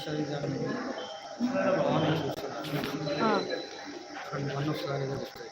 ఒకసారి దాన్ని ఆన్ చూస్తాను. 1 ఒకసారి వస్తాయి.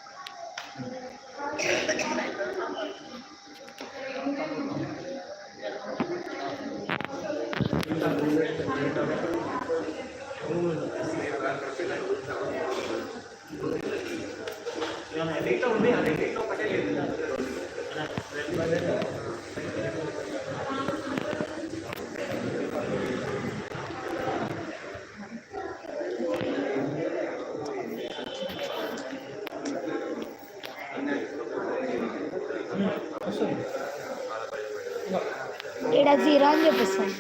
ఇక్కడ 0 అని చూపిస్తాను.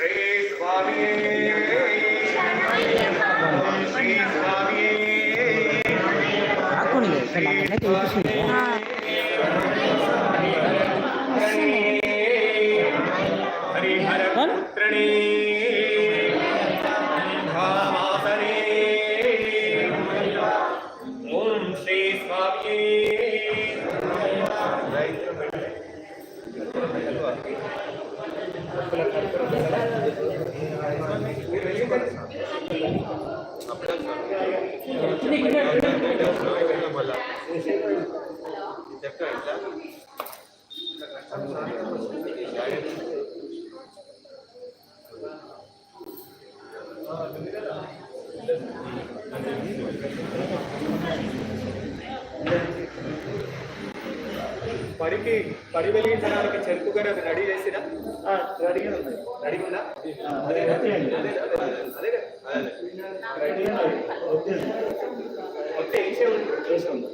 పడి వెలిగించడానికి చెరుకు గారు అది రెడీ చేసినా రెడీగా ఉంది. రెడీ ఉందా? ఓకే, వేసే ఉంది.